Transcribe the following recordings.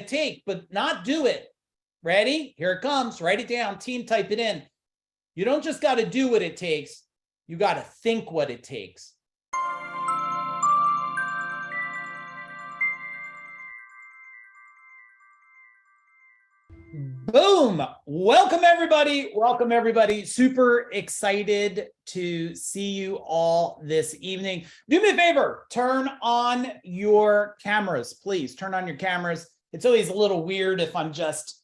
take, but not do it. Ready? Here it comes. Write it down. Team, type it in. You don't just got to do what it takes. You got to think what it takes. Boom. Welcome, everybody. Welcome, everybody. Super excited to see you all this evening. Do me a favor. Turn on your cameras, please. Turn on your cameras. It's always a little weird if I'm just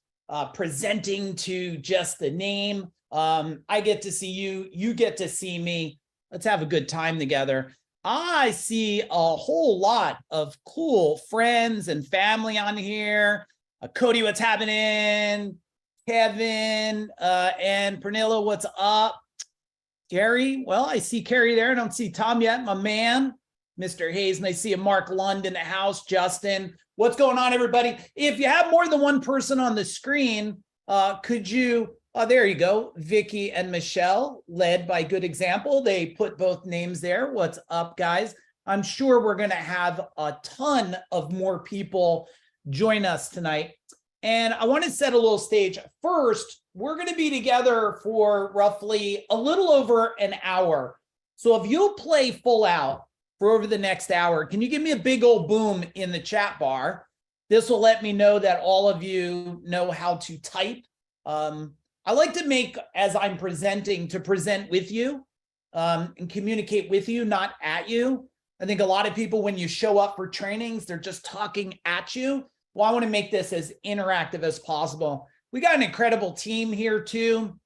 presenting to just the name. I get to see you. You get to see me. Let's have a good time together. I see a whole lot of cool friends and family on here. Cody, what's happening? Kevin and Pernilla, what's up? Gary, well, I see Carrie there. I don't see Tom yet, my man. Mr. Hayes, and I see a Mark Lund in the house. Justin, what's going on, everybody? If you have more than one person on the screen, could you, there you go, Vicky and Michelle, led by good example. They put both names there. What's up, guys? I'm sure we're going to have a ton of more people join us tonight. And I want to set a little stage. First, we're going to be together for roughly a little over an hour. So if you'll play full out for over the next hour, can you give me a big old boom in the chat bar? This will let me know that all of you know how to type. I like to make, as I'm presenting, to present with you and communicate with you, not at you. I think a lot of people, when you show up for trainings, they're just talking at you. Well, I want to make this as interactive as possible. We got an incredible team here too.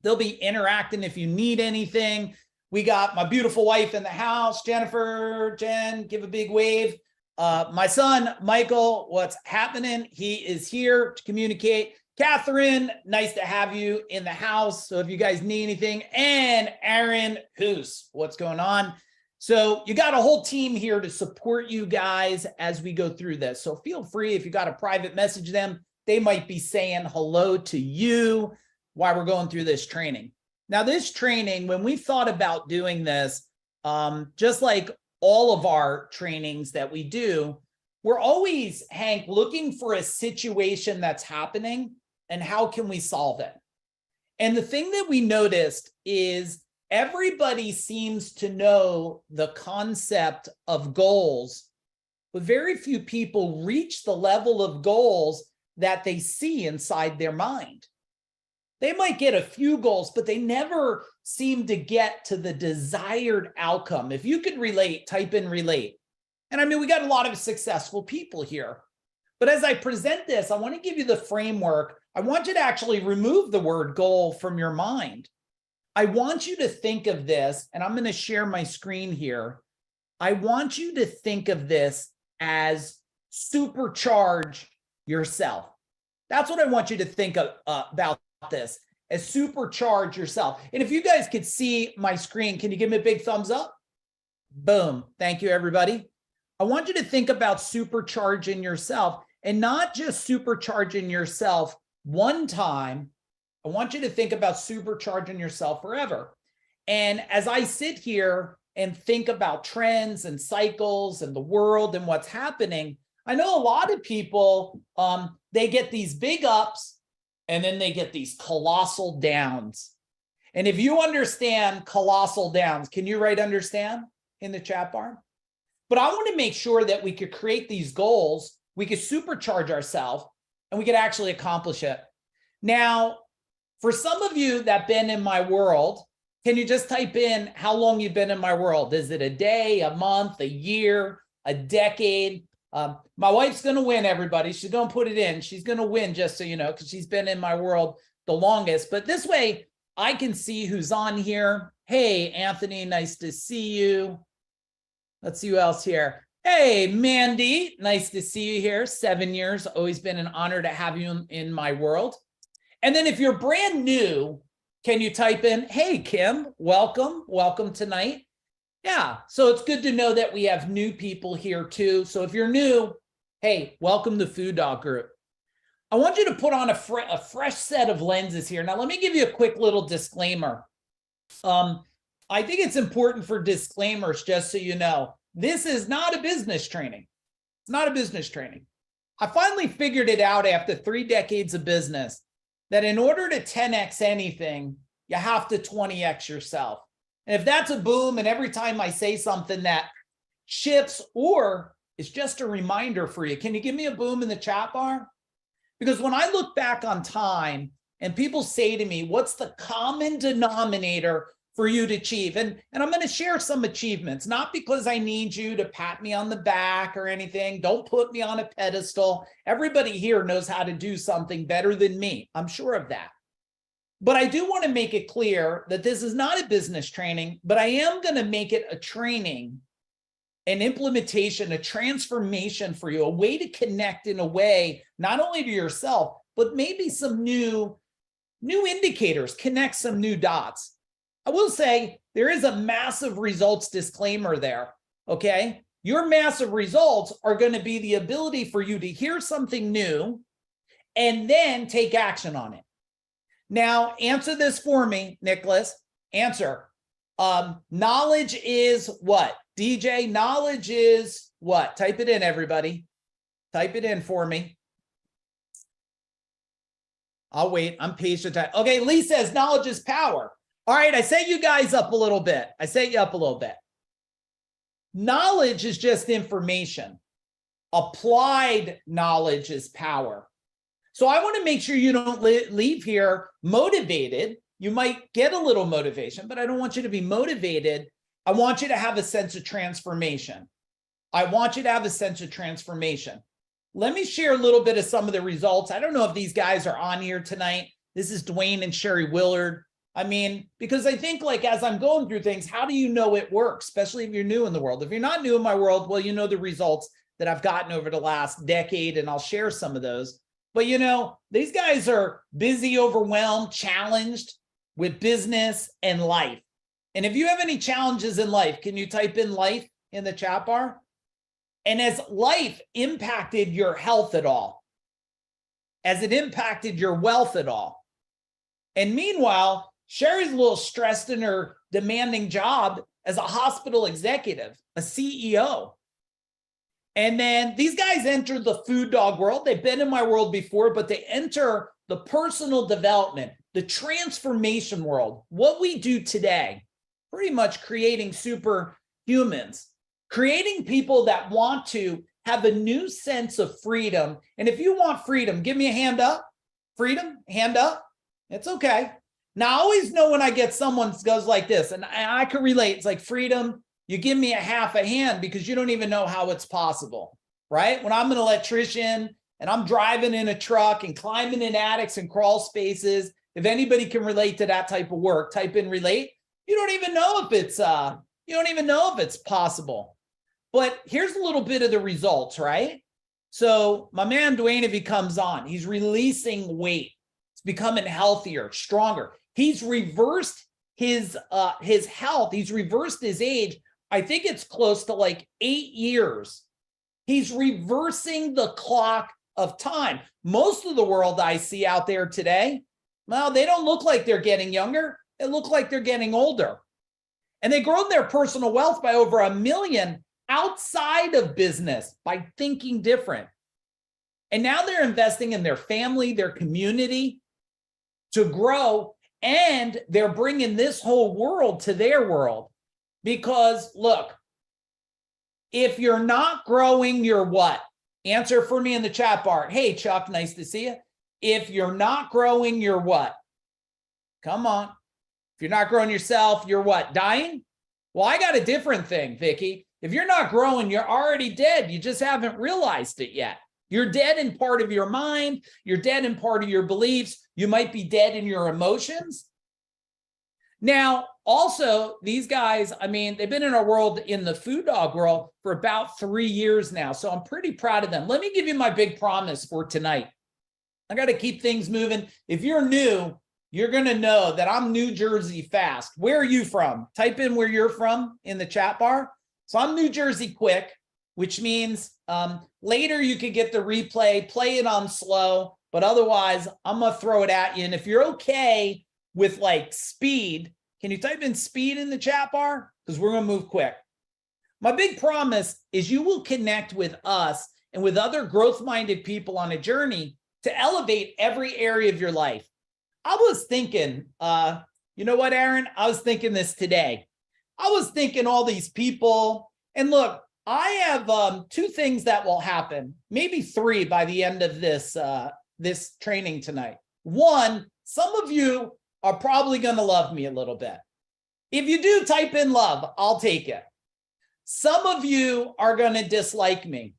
They'll be interacting if you need anything. We got my beautiful wife in the house, Jennifer. Jen, give a big wave. My son, Michael, what's happening? He is here to communicate. Catherine, nice to have you in the house. So if you guys need anything, and Aaron Hoos, what's going on? So you got a whole team here to support you guys as we go through this. So feel free, if you got a private message them, they might be saying hello to you while we're going through this training. Now, this training, when we thought about doing this, just like all of our trainings that we do, we're always, Hank, looking for a situation that's happening and how can we solve it? And the thing that we noticed is everybody seems to know the concept of goals, but very few people reach the level of goals that they see inside their mind. They might get a few goals, but they never seem to get to the desired outcome. If you could relate, type in relate. And I mean, we got a lot of successful people here. But as I present this, I want to give you the framework. I want you to actually remove the word goal from your mind. I want you to think of this, and I'm going to share my screen here. I want you to think of this as supercharge yourself. That's what I want you to think of, about this, as supercharge yourself. And if you guys could see my screen, can you give me a big thumbs up? Boom. Thank you, everybody. I want you to think about supercharging yourself, and not just supercharging yourself one time. I want you to think about supercharging yourself forever. And as I sit here and think about trends and cycles and the world and what's happening, I know a lot of people, they get these big ups and then they get these colossal downs. And if you understand colossal downs, can you write understand in the chat bar? But I want to make sure that we could create these goals, we could supercharge ourselves, and we could actually accomplish it. Now, for some of you that been in my world, can you just type in how long you've been in my world? Is it a day, a month, a year, a decade? My wife's going to win, everybody. She's going to put it in. She's going to win, just so you know, because she's been in my world the longest. But this way, I can see who's on here. Hey, Anthony, nice to see you. Let's see who else here. Hey, Mandy, nice to see you here. 7 years, always been an honor to have you in my world. And then if you're brand new, can you type in, hey, Kim, welcome tonight. Yeah, so it's good to know that we have new people here too. So if you're new, hey, welcome to Food Dog Group. I want you to put on a fresh set of lenses here. Now, let me give you a quick little disclaimer. I think it's important for disclaimers, just so you know. This is not a business training. It's not a business training. I finally figured it out after 3 decades of business that in order to 10x anything, you have to 20x yourself. And if that's a boom, and every time I say something that shifts or is just a reminder for you, can you give me a boom in the chat bar? Because when I look back on time and people say to me, what's the common denominator for you to achieve? And I'm going to share some achievements, not because I need you to pat me on the back or anything. Don't put me on a pedestal. Everybody here knows how to do something better than me. I'm sure of that. But I do want to make it clear that this is not a business training, but I am going to make it a training, an implementation, a transformation for you, a way to connect in a way, not only to yourself, but maybe some new indicators, connect some new dots. I will say there is a massive results disclaimer there, okay? Your massive results are going to be the ability for you to hear something new and then take action on it. Now, answer this for me, Nicholas. Answer. Knowledge is what? DJ, knowledge is what? Type it in, everybody. Type it in for me. I'll wait. I'm patient. Okay, Lee says knowledge is power. All right, I set you guys up a little bit. Knowledge is just information. Applied knowledge is power. So I want to make sure you don't leave here motivated. You might get a little motivation, but I don't want you to be motivated. I want you to have a sense of transformation. Let me share a little bit of some of the results. I don't know if these guys are on here tonight. This is Dwayne and Sherry Willard. I mean, because I think like as I'm going through things, how do you know it works? Especially if you're new in the world. If you're not new in my world, well, you know the results that I've gotten over the last decade, and I'll share some of those. But you know, these guys are busy, overwhelmed, challenged with business and life. And if you have any challenges in life, can you type in life in the chat bar? And has life impacted your health at all? Has it impacted your wealth at all? And meanwhile, Sherry's a little stressed in her demanding job as a hospital executive, a CEO. And then these guys enter the food dog world. They've been in my world before, but they enter the personal development, the transformation world. What we do today, pretty much creating superhumans, creating people that want to have a new sense of freedom. And if you want freedom, give me a hand up. Freedom, hand up. It's okay. Now, I always know when I get someone that goes like this, and I can relate. It's like, freedom, you give me a half a hand because you don't even know how it's possible, right? When I'm an electrician and I'm driving in a truck and climbing in attics and crawl spaces, if anybody can relate to that type of work, type in relate. You don't even know if it's possible. But here's a little bit of the results, right? So my man Dwayne, if he comes on, he's releasing weight. He's becoming healthier, stronger. He's reversed his health. He's reversed his age. I think it's close to like 8 years. He's reversing the clock of time. Most of the world I see out there today, well, they don't look like they're getting younger. They look like they're getting older. And they grow their personal wealth by over $1 million outside of business by thinking different. And now they're investing in their family, their community to grow, and they're bringing this whole world to their world. Because look, if you're not growing, you're what? Answer for me in the chat bar. Hey, Chuck, nice to see you. If you're not growing, you're what? Come on. If you're not growing yourself, you're what? Dying? Well, I got a different thing, Vicky. If you're not growing, you're already dead. You just haven't realized it yet. You're dead in part of your mind. You're dead in part of your beliefs. You might be dead in your emotions. Now, also, these guys, I mean, they've been in our world, in the food dog world, for about 3 years now. So I'm pretty proud of them. Let me give you my big promise for tonight. I got to keep things moving. If you're new, you're going to know that I'm New Jersey fast. Where are you from? Type in where you're from in the chat bar. So I'm New Jersey quick, which means later you could get the replay, play it on slow, but otherwise I'm going to throw it at you. And if you're okay with like speed, can you type in speed in the chat bar? Because we're going to move quick. My big promise is you will connect with us and with other growth-minded people on a journey to elevate every area of your life. I was thinking, you know what, Aaron? I was thinking this today. I was thinking all these people, and look, I have two things that will happen, maybe three by the end of this this training tonight. One, some of you are probably going to love me a little bit. If you do, type in love, I'll take it. Some of you are going to dislike me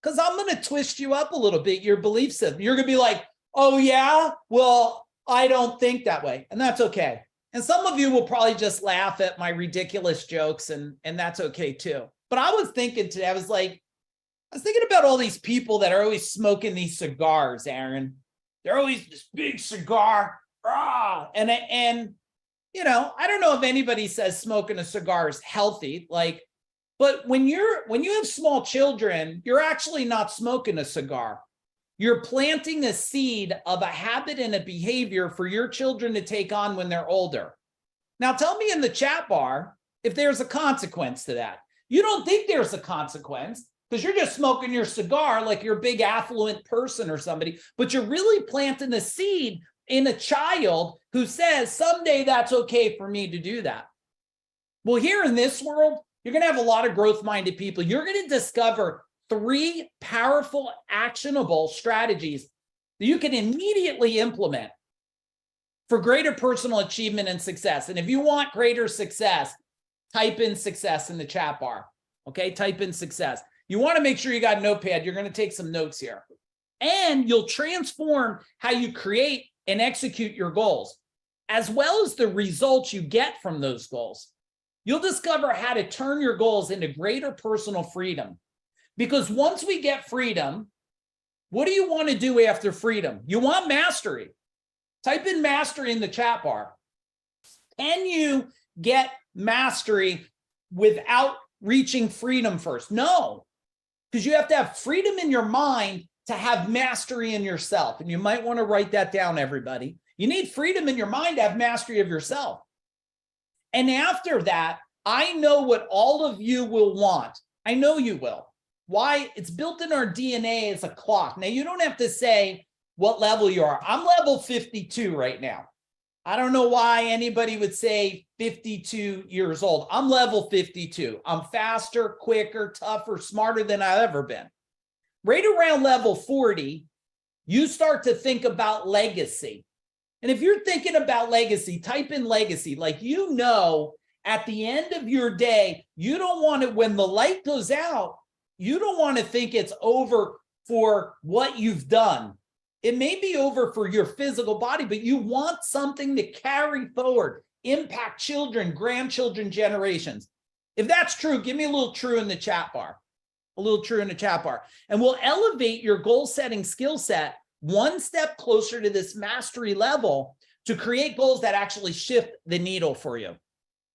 because I'm going to twist you up a little bit, your belief system. You're going to be like, oh yeah, well, I don't think that way. And that's okay. And some of you will probably just laugh at my ridiculous jokes, and that's okay too. But I was thinking today, I was thinking about all these people that are always smoking these cigars, Aaron. They're always this big cigar. And you know, I don't know if anybody says smoking a cigar is healthy, but when you have small children, you're actually not smoking a cigar. You're planting a seed of a habit and a behavior for your children to take on when they're older. Now, tell me in the chat bar if there's a consequence to that. You don't think there's a consequence because you're just smoking your cigar like you're a big affluent person or somebody, but you're really planting a seed in a child who says, someday that's okay for me to do that. Well, here in this world, you're going to have a lot of growth-minded people. You're going to discover 3 powerful, actionable strategies that you can immediately implement for greater personal achievement and success. And if you want greater success, type in success in the chat bar. Okay, type in success. You want to make sure you got a notepad. You're going to take some notes here. And you'll transform how you create and execute your goals, as well as the results you get from those goals. You'll discover how to turn your goals into greater personal freedom. Because once we get freedom, what do you want to do after freedom? You want mastery. Type in mastery in the chat bar. Can you get mastery without reaching freedom first? No, because you have to have freedom in your mind to have mastery in yourself. And you might want to write that down, everybody. You need freedom in your mind to have mastery of yourself. And after that, I know what all of you will want. I know you will. Why? It's built in our DNA as a clock. Now, you don't have to say what level you are. I'm level 52 right now. I don't know why anybody would say 52 years old. I'm level 52. I'm faster, quicker, tougher, smarter than I've ever been. Right around level 40, you start to think about legacy. And if you're thinking about legacy, type in legacy. Like, you know, at the end of your day, you don't want to, when the light goes out, you don't want to think it's over for what you've done. It may be over for your physical body, but you want something to carry forward, impact children, grandchildren, generations. If that's true, give me a little true in the chat bar. A little true in the chat bar. And we'll elevate your goal-setting skill set one step closer to this mastery level to create goals that actually shift the needle for you.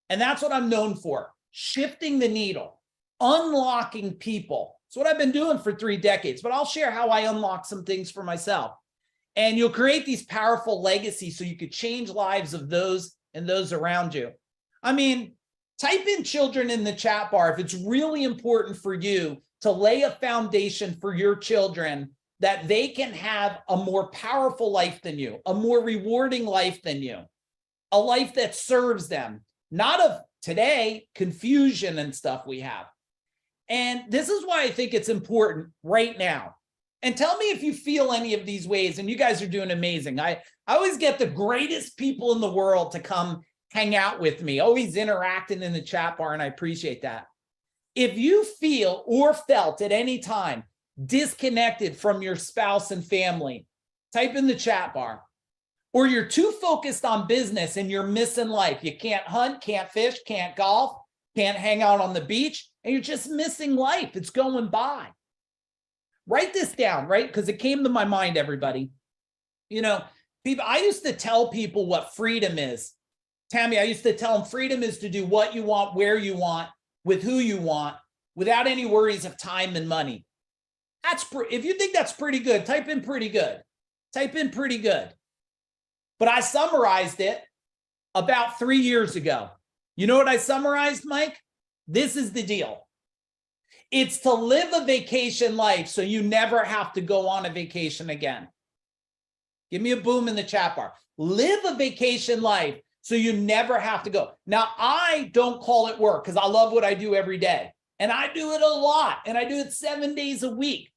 And that's what I'm known for, shifting the needle, unlocking people. It's what I've been doing for 3 decades, but I'll share how I unlock some things for myself. And you'll create these powerful legacies so you could change lives of those and those around you. I mean, type in children in the chat bar if it's really important for you to lay a foundation for your children that they can have a more powerful life than you, a more rewarding life than you, a life that serves them, not of today, confusion and stuff we have. And this is why I think it's important right now. And tell me if you feel any of these ways, and you guys are doing amazing. I always get the greatest people in the world to come hang out with me, always interacting in the chat bar, and I appreciate that. If you feel or felt at any time disconnected from your spouse and family, type in the chat bar. Or you're too focused on business and you're missing life. You can't hunt, can't fish, can't golf, can't hang out on the beach, and you're just missing life. It's going by. Write this down, right? Because it came to my mind, everybody. You know, people, I used to tell people what freedom is. Tammy, I used to tell them freedom is to do what you want, where you want, with who you want, without any worries of time and money. If you think that's pretty good, type in pretty good. Type in pretty good. But I summarized it about 3 years ago. You know what I summarized, Mike? This is the deal. It's to live a vacation life so you never have to go on a vacation again. Give me a boom in the chat bar. Live a vacation life so you never have to go. Now, I don't call it work because I love what I do every day. And I do it a lot. And I do it 7 days a week.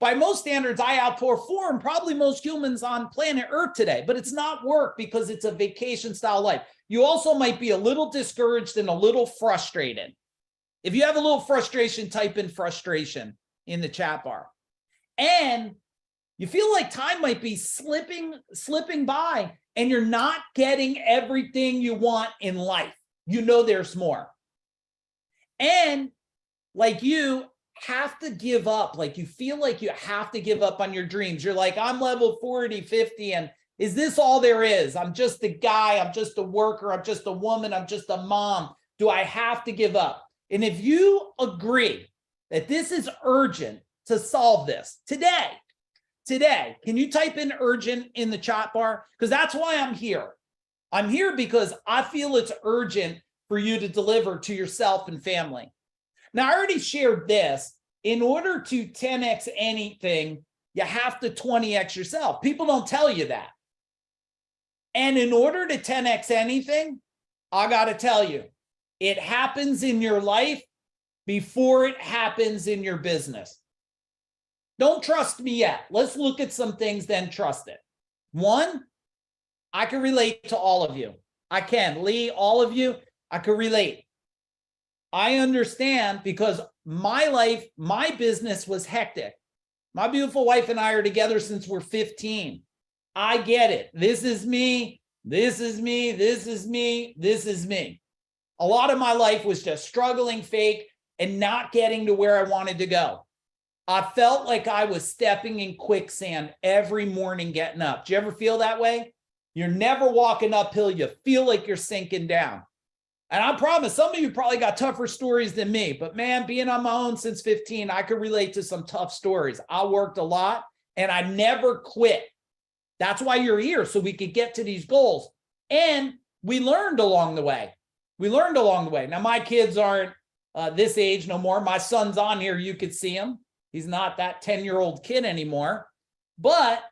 By most standards, I outperform probably most humans on planet Earth today. But it's not work because it's a vacation style life. You also might be a little discouraged and a little frustrated. If you have a little frustration, type in frustration in the chat bar. And you feel like time might be slipping by and you're not getting everything you want in life. You know there's more. And like you have to give up, like you feel like you have to give up on your dreams. You're like, I'm level 40, 50, and is this all there is? I'm just a guy, I'm just a worker, I'm just a woman, I'm just a mom. Do I have to give up? And if you agree that this is urgent to solve this today, can you type in urgent in the chat bar? Because that's why I'm here. I'm here because I feel it's urgent for you to deliver to yourself and family. Now, I already shared this. In order to 10x anything, you have to 20x yourself. People don't tell you that. And in order to 10x anything, I got to tell you, it happens in your life before it happens in your business. Don't trust me yet. Let's look at some things, then trust it. One, I can relate to all of you. I can. Lee, all of you, I can relate. I understand because my life, my business was hectic. My beautiful wife and I are together since we're 15. I get it. This is me. This is me. This is me. This is me. A lot of my life was just struggling, fake, and not getting to where I wanted to go. I felt like I was stepping in quicksand every morning getting up. Do you ever feel that way? You're never walking uphill. You feel like you're sinking down. And I promise some of you probably got tougher stories than me. But man, being on my own since 15, I could relate to some tough stories. I worked a lot and I never quit. That's why you're here, so we could get to these goals. And we learned along the way. Now, my kids aren't this age no more. My son's on here. You could see him. He's not that 10-year-old kid anymore. But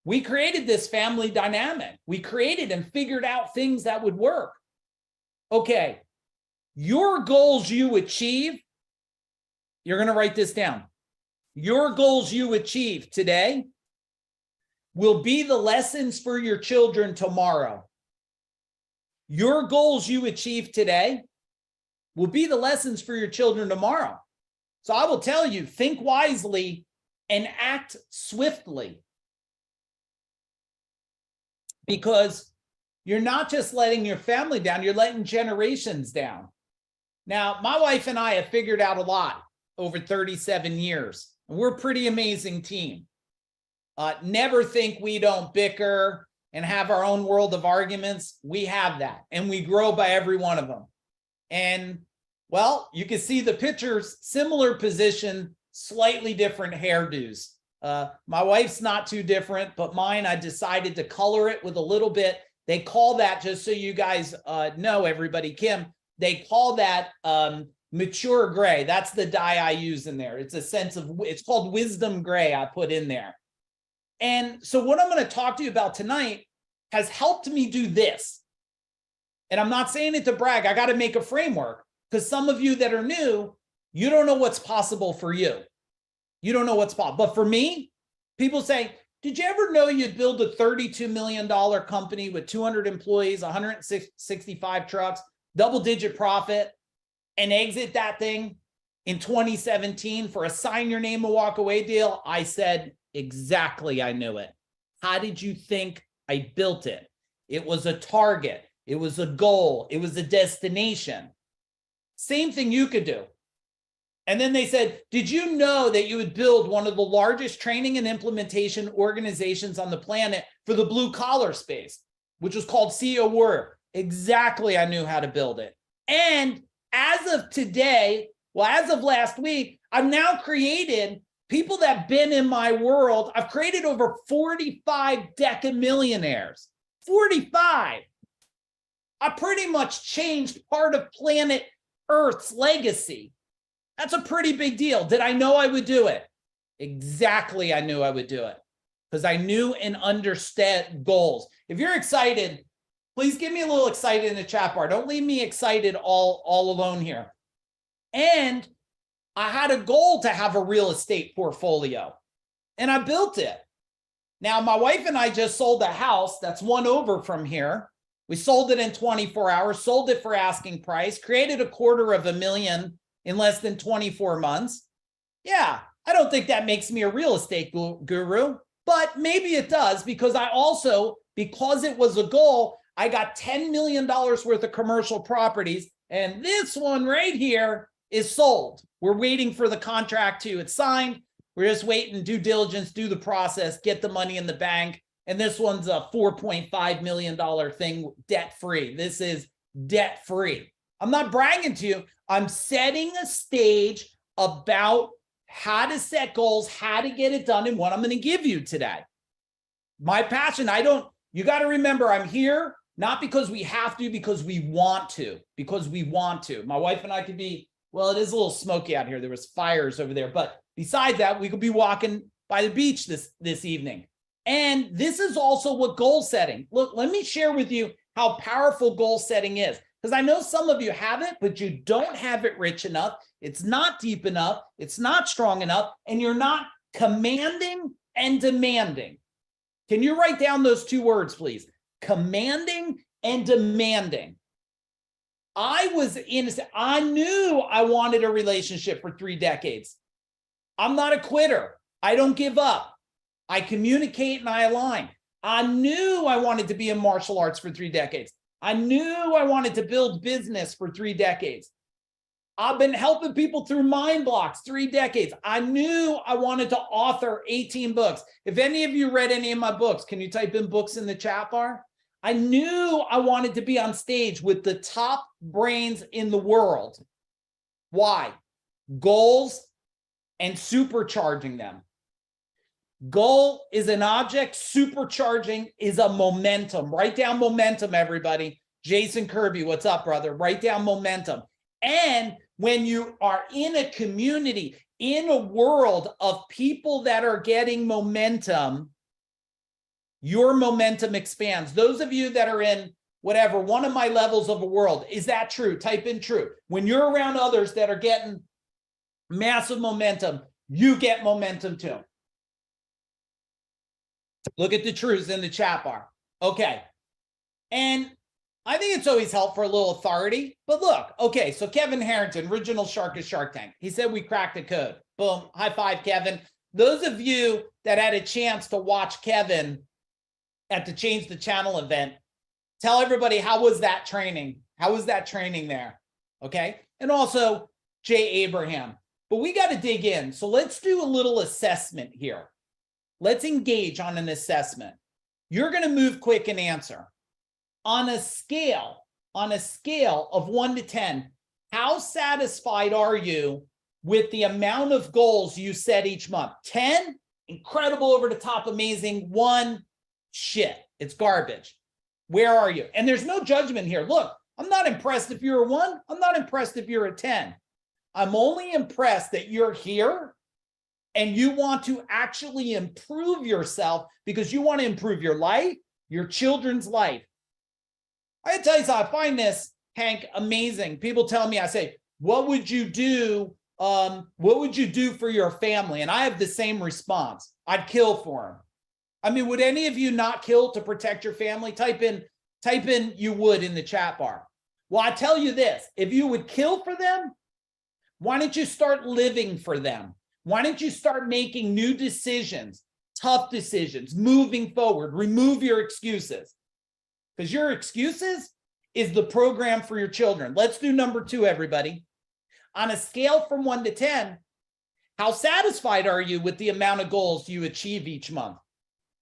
we created this family dynamic. We created and figured out things that would work. Okay, your goals you achieve, you're going to write this down. Your goals you achieve today will be the lessons for your children tomorrow. Your goals you achieve today will be the lessons for your children tomorrow. So I will tell you, think wisely and act swiftly. Because you're not just letting your family down, you're letting generations down. Now, my wife and I have figured out a lot over 37 years. We're a pretty amazing team. Never think we don't bicker and have our own world of arguments. We have that, and we grow by every one of them. And, well, you can see the pictures, similar position, slightly different hairdos. My wife's not too different, but mine, I decided to color it with a little bit. They call that, just so you guys know, everybody, Kim, they call that mature gray. That's the dye I use in there. It's a sense of, it's called wisdom gray I put in there. And so what I'm going to talk to you about tonight has helped me do this. And I'm not saying it to brag. I got to make a framework because some of you that are new, you don't know what's possible for you. You don't know what's possible. But for me, people say, did you ever know you'd build a $32 million company with 200 employees, 165 trucks, double-digit profit, and exit that thing in 2017 for a sign your name and walk away deal? I said, exactly, I knew it. How did you think I built it? It was a target. It was a goal. It was a destination. Same thing you could do. And then they said, did you know that you would build one of the largest training and implementation organizations on the planet for the blue collar space, which was called CEO Warrior? Exactly, I knew how to build it. And as of today, well, as of last week, I've now created people that have been in my world. I've created over 45 decamillionaires. 45. I pretty much changed part of planet Earth's legacy. That's a pretty big deal. Did I know I would do it? Exactly, I knew I would do it because I knew and understood goals. If you're excited, please give me a little excited in the chat bar. Don't leave me excited all alone here. And I had a goal to have a real estate portfolio, and I built it. Now, my wife and I just sold a house that's one over from here. We sold it in 24 hours, sold it for asking price, created $250,000 in less than 24 months. Yeah, I don't think that makes me a real estate guru, but maybe it does because I also, because it was a goal, I got $10 million worth of commercial properties. And this one right here is sold. We're waiting for the contract it's signed. We're just waiting, due diligence, do the process, get the money in the bank. And this one's a $4.5 million thing, debt-free. This is debt-free. I'm not bragging to you. I'm setting a stage about how to set goals, how to get it done, and what I'm going to give you today. My passion, you got to remember, I'm here not because we have to, because we want to, My wife and I could be, well, it is a little smoky out here. There was fires over there. But besides that, we could be walking by the beach this evening. And this is also what goal setting. Look, let me share with you how powerful goal setting is. Because I know some of you have it, but you don't have it rich enough. It's not deep enough. It's not strong enough. And you're not commanding and demanding. Can you write down those two words, please? Commanding and demanding. I knew I wanted a relationship for 3 decades. I'm not a quitter. I don't give up. I communicate and I align. I knew I wanted to be in martial arts for 3 decades. I knew I wanted to build business for 3 decades. I've been helping people through mind blocks 3 decades. I knew I wanted to author 18 books. If any of you read any of my books, can you type in books in the chat bar? I knew I wanted to be on stage with the top brains in the world. Why? Goals and supercharging them. Goal is an object, supercharging is a momentum. Write down momentum, everybody. Jason Kirby, what's up, brother? Write down momentum. And when you are in a community, in a world of people that are getting momentum, your momentum expands. Those of you that are in whatever, one of my levels of a world, is that true? Type in true. When you're around others that are getting massive momentum, you get momentum too. Look at the truths in the chat bar. Okay. And I think it's always helpful for a little authority, but look, okay. So Kevin Harrington, original shark of Shark Tank. He said, we cracked the code. Boom. High five, Kevin. Those of you that had a chance to watch Kevin at the Change the Channel event, tell everybody, how was that training? How was that training there? Okay. And also Jay Abraham, but we got to dig in. So let's do a little assessment here. Let's engage on an assessment. You're going to move quick and answer. On a scale of 1 to 10, how satisfied are you with the amount of goals you set each month? 10, incredible, over the top, amazing. 1, shit, it's garbage. Where are you? And there's no judgment here. Look, I'm not impressed if you're a 1. I'm not impressed if you're a 10. I'm only impressed that you're here and you want to actually improve yourself because you want to improve your life, your children's life. I tell you something, I find this, Hank, amazing. People tell me, I say, what would you do? What would you do for your family? And I have the same response. I'd kill for them. I mean, would any of you not kill to protect your family? Type in you would in the chat bar. Well, I tell you this, if you would kill for them, why don't you start living for them? Why don't you start making new decisions, tough decisions, moving forward, remove your excuses? Because your excuses is the program for your children. Let's do number 2, everybody. On a scale from 1 to 10, how satisfied are you with the amount of goals you achieve each month?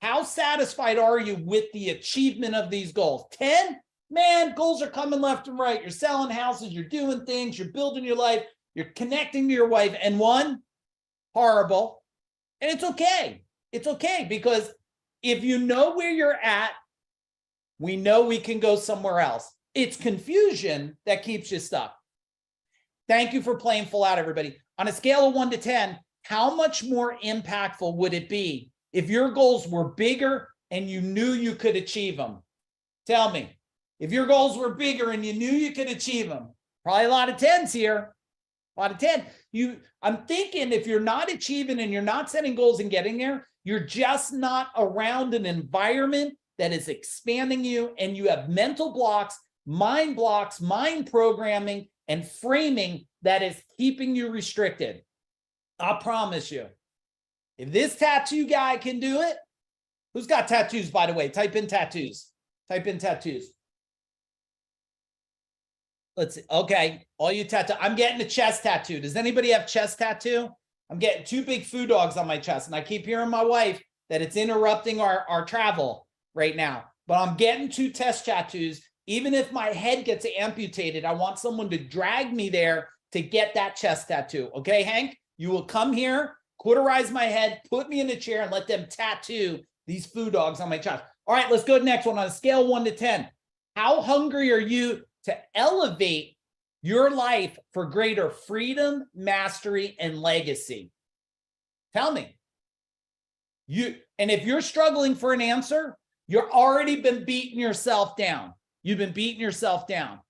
How satisfied are you with the achievement of these goals? 10, man, goals are coming left and right. You're selling houses, you're doing things, you're building your life, you're connecting to your wife. And 1, horrible. And it's okay. It's okay, because if you know where you're at, we know we can go somewhere else. It's confusion that keeps you stuck. Thank you for playing full out, everybody. on a scale of 1 to 10, how much more impactful would it be if your goals were bigger and you knew you could achieve them? Tell me. If your goals were bigger and you knew you could achieve them, probably a lot of 10s here. A lot of 10. I'm thinking if you're not achieving and you're not setting goals and getting there, you're just not around an environment that is expanding you, and you have mental blocks, mind programming, and framing that is keeping you restricted. I promise you, if this tattoo guy can do it, who's got tattoos, by the way? Type in tattoos. Type in tattoos. Let's see. Okay, all you tattoo. I'm getting a chest tattoo. Does anybody have chest tattoo? I'm getting 2 big food dogs on my chest, and I keep hearing my wife that it's interrupting our travel right now. But I'm getting 2 chest tattoos. Even if my head gets amputated, I want someone to drag me there to get that chest tattoo. Okay, Hank? You will come here, cauterize my head, put me in a chair, and let them tattoo these food dogs on my chest. All right, let's go to the next one on a scale 1 to 10. How hungry are you to elevate your life for greater freedom, mastery, and legacy? Tell me. And if you're struggling for an answer, you've already been beating yourself down. You've been beating yourself down.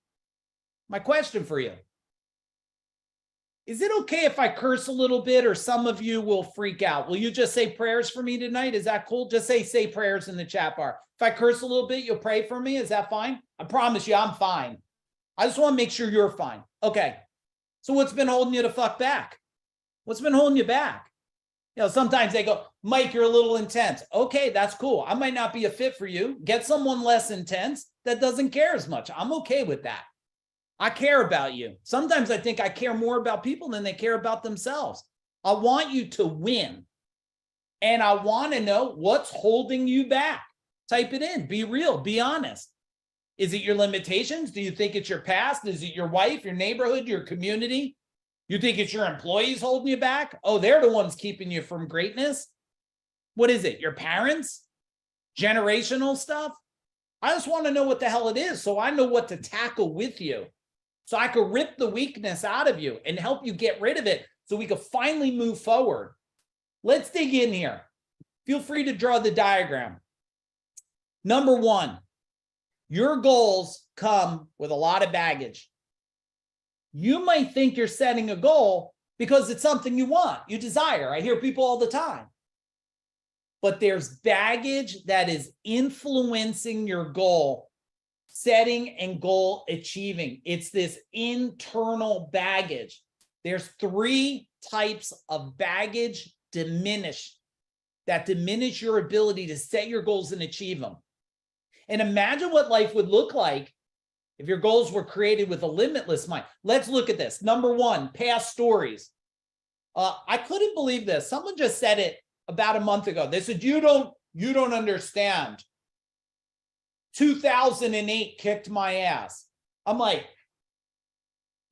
My question for you: is it okay if I curse a little bit, or some of you will freak out? Will you just say prayers for me tonight? Is that cool? Just say prayers in the chat bar. If I curse a little bit, you'll pray for me. Is that fine? I promise you, I'm fine. I just want to make sure you're fine. Okay. So what's been holding you the fuck back? What's been holding you back? You know, sometimes they go, Mike, you're a little intense. Okay, that's cool. I might not be a fit for you. Get someone less intense that doesn't care as much. I'm okay with that. I care about you. Sometimes I think I care more about people than they care about themselves. I want you to win. And I want to know what's holding you back. Type it in. Be real. Be honest. Is it your limitations? Do you think it's your past? Is it your wife, your neighborhood, your community? You think it's your employees holding you back? Oh, they're the ones keeping you from greatness. What is it? Your parents? Generational stuff? I just want to know what the hell it is so I know what to tackle with you. So I could rip the weakness out of you and help you get rid of it so we could finally move forward. Let's dig in here. Feel free to draw the diagram. Number 1, your goals come with a lot of baggage. You might think you're setting a goal because it's something you want, you desire. I hear people all the time. But there's baggage that is influencing your goal setting and goal achieving. It's this internal baggage. There's 3 types of baggage that diminish your ability to set your goals and achieve them. And imagine what life would look like if your goals were created with a limitless mind. Let's look at this. Number 1, past stories. I couldn't believe this. Someone just said it about a month ago. They said, you don't understand. 2008 kicked my ass. I'm like,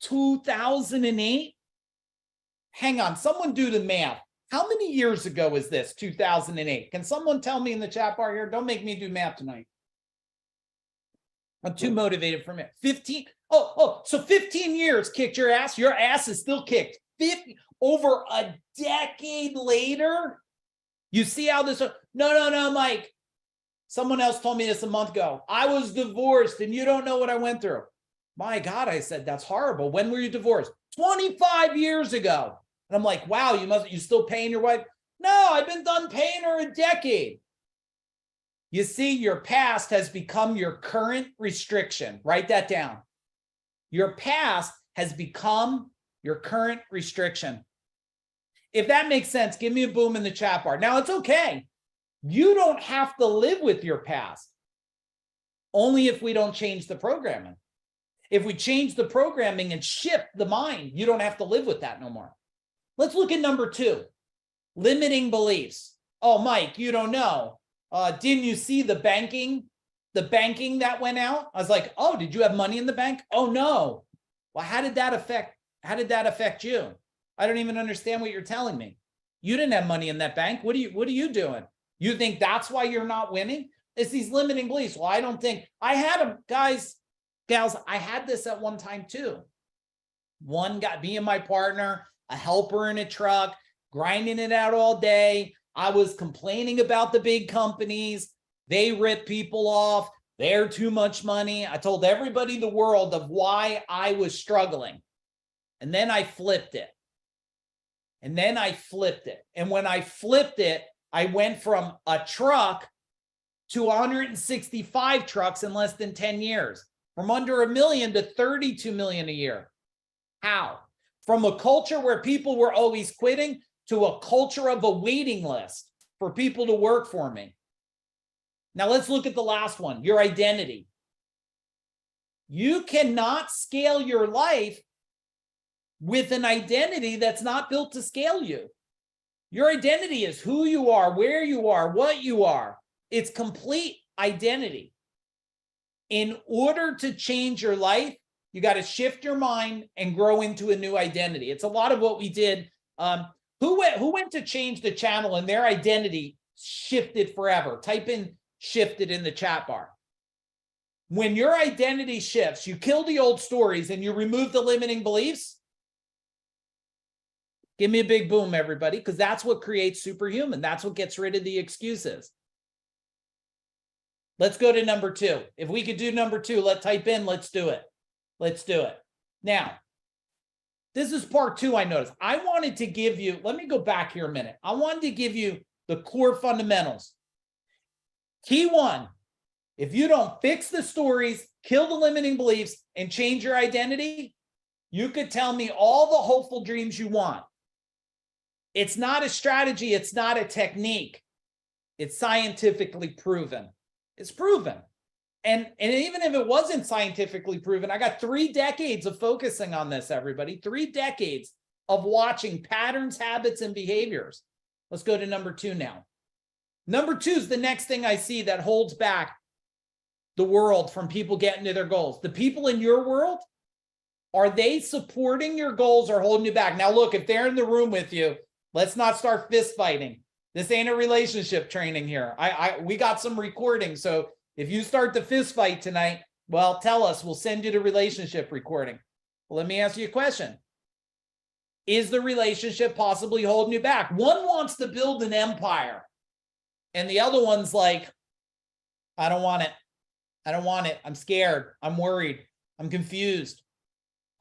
2008? Hang on, someone do the math. How many years ago is this, 2008? Can someone tell me in the chat bar here? Don't make me do math tonight. I'm too motivated for it. 15. So 15 years kicked your ass. Your ass is still kicked. 50, over a decade later. You see how this? No, Mike. Someone else told me this a month ago. I was divorced and you don't know what I went through. My God, I said, that's horrible. When were you divorced? 25 years ago. And I'm like, wow, you still paying your wife? No, I've been done paying her a decade. You see, your past has become your current restriction. Write that down. Your past has become your current restriction. If that makes sense, give me a boom in the chat bar. Now, it's okay. You don't have to live with your past. Only if we don't change the programming. If we change the programming and shift the mind, you don't have to live with that no more. Let's look at number 2, limiting beliefs. Oh, Mike, you don't know. Didn't you see the banking that went out? I was like, oh, did you have money in the bank? Oh, no. Well, how did that affect you? I don't even understand what you're telling me. You didn't have money in that bank. What are you doing? You think that's why you're not winning? It's these limiting beliefs. Well, I don't think I had them, guys, gals. I had this at one time too. One guy, me and my partner, a helper in a truck, grinding it out all day. I was complaining about the big companies. They rip people off. They're too much money. I told everybody in the world of why I was struggling. And then I flipped it. And when I flipped it, I went from a truck to 165 trucks in less than 10 years, from under $1 million to 32 million a year. How? From a culture where people were always quitting to a culture of a waiting list for people to work for me. Now let's look at the last one, your identity. You cannot scale your life with an identity that's not built to scale you. Your identity is who you are, where you are, what you are. It's complete identity. In order to change your life, you got to shift your mind and grow into a new identity. It's a lot of what we did. Who went to change the channel and their identity shifted forever? Type in shifted in the chat bar. When your identity shifts, you kill the old stories and you remove the limiting beliefs. Give me a big boom, everybody, because that's what creates superhuman. That's what gets rid of the excuses. Let's go to number 2. If we could do number 2, let's type in, let's do it. Let's do it. Now, this is part 2, I noticed. I wanted to give you, let me go back here a minute. I wanted to give you the core fundamentals. Key 1, if you don't fix the stories, kill the limiting beliefs, and change your identity, you could tell me all the hopeful dreams you want. It's not a strategy. It's not a technique. It's scientifically proven. It's proven. And even if it wasn't scientifically proven, I got 3 decades of focusing on this, everybody. 3 decades of watching patterns, habits, and behaviors. Let's go to number 2 now. Number 2 is the next thing I see that holds back the world from people getting to their goals. The people in your world, are they supporting your goals or holding you back? Now, look, if they're in the room with you, let's not start fist fighting. This ain't a relationship training here. We got some recording. So if you start the fist fight tonight, well, tell us. We'll send you the relationship recording. Well, let me ask you a question. Is the relationship possibly holding you back? One wants to build an empire, and the other one's like, I don't want it. I don't want it. I'm scared. I'm worried. I'm confused.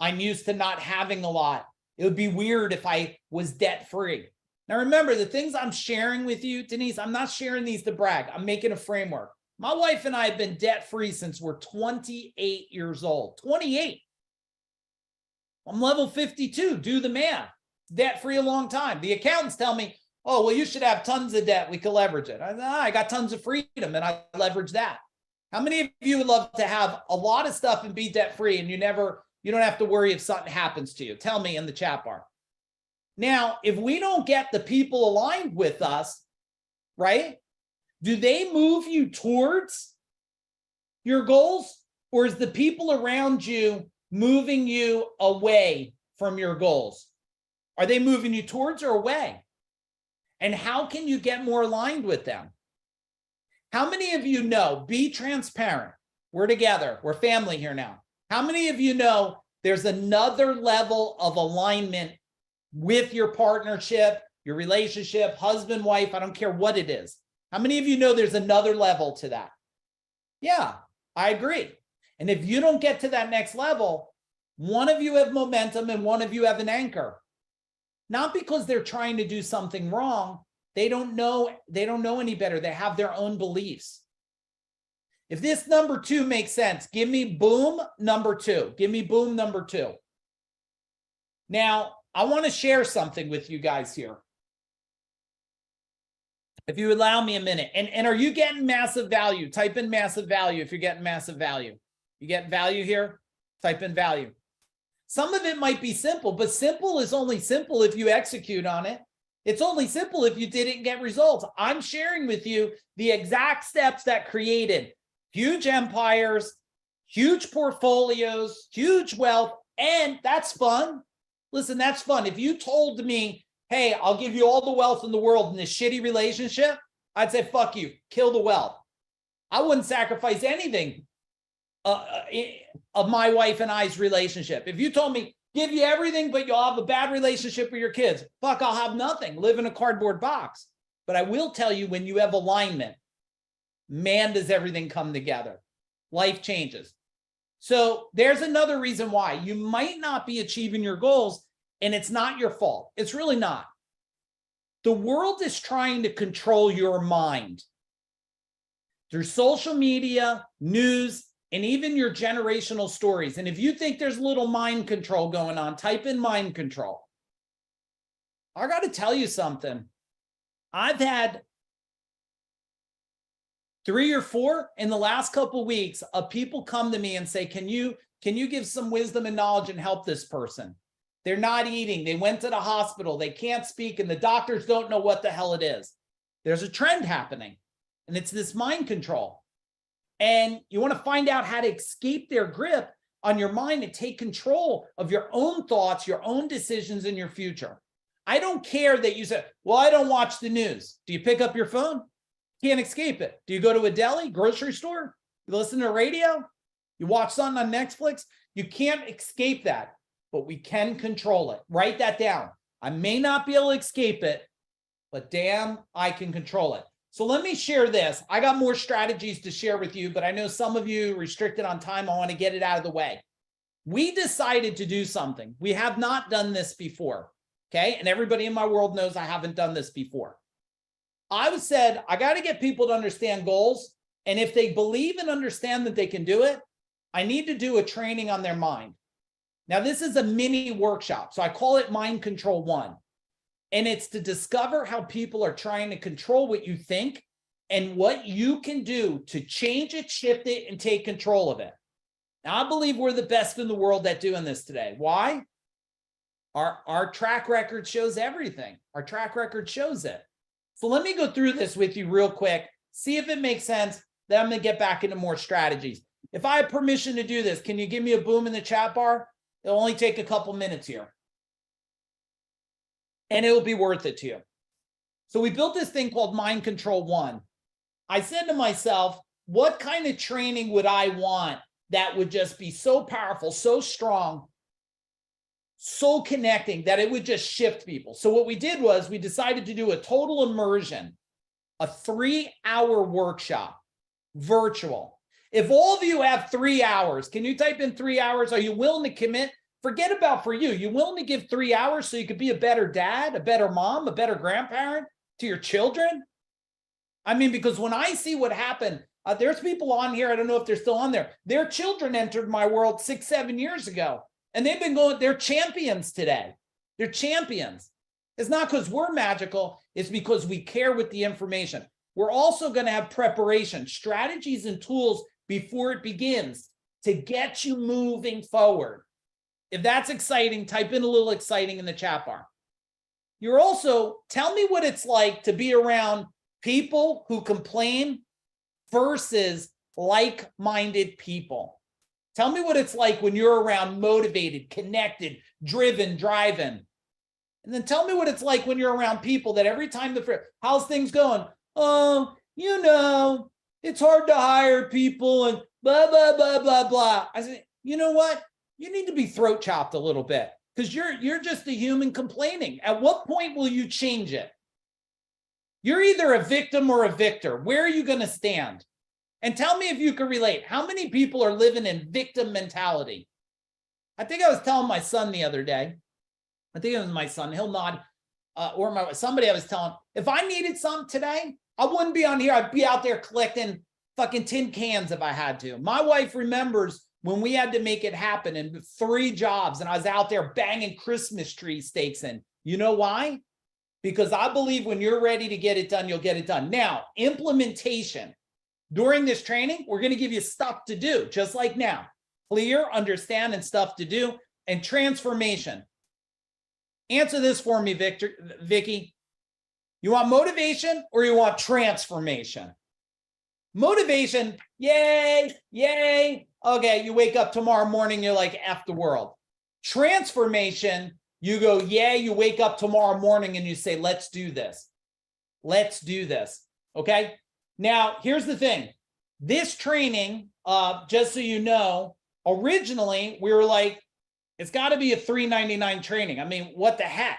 I'm used to not having a lot. It would be weird if I was debt-free. Now, remember, the things I'm sharing with you, Denise, I'm not sharing these to brag. I'm making a framework. My wife and I have been debt-free since we're 28 years old. 28. I'm level 52. Do the math. Debt-free a long time. The accountants tell me, oh, well, you should have tons of debt. We can leverage it. I got tons of freedom, and I leverage that. How many of you would love to have a lot of stuff and be debt-free, and you don't have to worry if something happens to you? Tell me in the chat bar. Now, if we don't get the people aligned with us, right? Do they move you towards your goals, or is the people around you moving you away from your goals? Are they moving you towards or away? And how can you get more aligned with them? How many of you know, be transparent. We're together. We're family here now. How many of you know there's another level of alignment with your partnership, your relationship, husband, wife, I don't care what it is. How many of you know there's another level to that? Yeah, I agree. And if you don't get to that next level, one of you have momentum and one of you have an anchor. Not because they're trying to do something wrong. They don't know any better. They have their own beliefs. If this number 2 makes sense, give me boom number 2. Give me boom number 2. Now, I want to share something with you guys here. If you allow me a minute. And are you getting massive value? Type in massive value if you're getting massive value. You get value here? Type in value. Some of it might be simple, but simple is only simple if you execute on it. It's only simple if you didn't get results. I'm sharing with you the exact steps that created huge empires, huge portfolios, huge wealth, and that's fun. Listen, that's fun. If you told me, hey, I'll give you all the wealth in the world in this shitty relationship, I'd say, fuck you, kill the wealth. I wouldn't sacrifice anything of my wife and I's relationship. If you told me give you everything, but you'll have a bad relationship with your kids. Fuck, I'll have nothing. Live in a cardboard box. But I will tell you, when you have alignment, man, does everything come together. Life changes. So there's another reason why you might not be achieving your goals, and it's not your fault. It's really not. The world is trying to control your mind through social media, news, and even your generational stories. And if you think there's a little mind control going on, type in mind control. I got to tell you something. I've had 3 or 4 in the last couple of weeks of people come to me and say, can you give some wisdom and knowledge and help this person? They're not eating. They went to the hospital. They can't speak, and the doctors don't know what the hell it is. There's a trend happening, and it's this mind control. And you want to find out how to escape their grip on your mind and take control of your own thoughts, your own decisions, and your future. I don't care that you say, well, I don't watch the news. Do you pick up your phone? Can't escape it. Do you go to a deli, grocery store? You listen to radio? You watch something on Netflix? You can't escape that, but we can control it. Write that down. I may not be able to escape it, but damn, I can control it. So let me share this. I got more strategies to share with you, but I know some of you restricted on time. I want to get it out of the way. We decided to do something. We have not done this before, okay? And everybody in my world knows I haven't done this before. I said, I got to get people to understand goals. And if they believe and understand that they can do it, I need to do a training on their mind. Now, this is a mini workshop. So I call it Mind Control 1. And it's to discover how people are trying to control what you think and what you can do to change it, shift it, and take control of it. Now, I believe we're the best in the world at doing this today. Why? Our track record shows everything. Our track record shows it. So let me go through this with you real quick, see if it makes sense. Then I'm going to get back into more strategies. If I have permission to do this, can you give me a boom in the chat bar? It'll only take a couple minutes here. And it'll be worth it to you. So we built this thing called Mind Control 1. I said to myself, what kind of training would I want that would just be so powerful, so strong, so connecting that it would just shift people? So what we did was we decided to do a total immersion, a 3-hour workshop, virtual. If all of you have 3 hours, can you type in 3 hours? Are you willing to commit? Forget about for you. You willing to give 3 hours so you could be a better dad, a better mom, a better grandparent to your children? I mean, because when I see what happened, there's people on here, I don't know if they're still on there. Their children entered my world 6-7 years ago, and they've been going, they're champions today. They're champions. It's not because we're magical. It's because we care with the information. We're also going to have preparation, strategies and tools before it begins to get you moving forward. If that's exciting, type in a little exciting in the chat bar. You're also, tell me what it's like to be around people who complain versus like-minded people. Tell me what it's like when you're around motivated, connected, driven, driving. And then tell me what it's like when you're around people that every time how's things going? Oh, you know, it's hard to hire people and blah, blah, blah, blah, blah. I said, you know what? You need to be throat chopped a little bit because you're just a human complaining. At what point will you change it? You're either a victim or a victor. Where are you going to stand? And tell me if you can relate. How many people are living in victim mentality? I think I was telling my son the other day. I think it was my son. He'll nod. Or somebody I was telling. If I needed something today, I wouldn't be on here. I'd be out there collecting fucking tin cans if I had to. My wife remembers when we had to make it happen in 3 jobs and I was out there banging Christmas tree stakes in. You know why? Because I believe when you're ready to get it done, you'll get it done. Now, implementation. During this training, we're going to give you stuff to do, just like now. Clear, understand, and stuff to do. And transformation. Answer this for me, Vicky. You want motivation or you want transformation? Motivation, yay, yay. Okay, you wake up tomorrow morning, you're like, F the world. Transformation, you go, yay, you wake up tomorrow morning and you say, let's do this. Let's do this, okay? Now, here's the thing. This training, just so you know, originally we were like, It's got to be a $3.99 training. I mean, what the heck?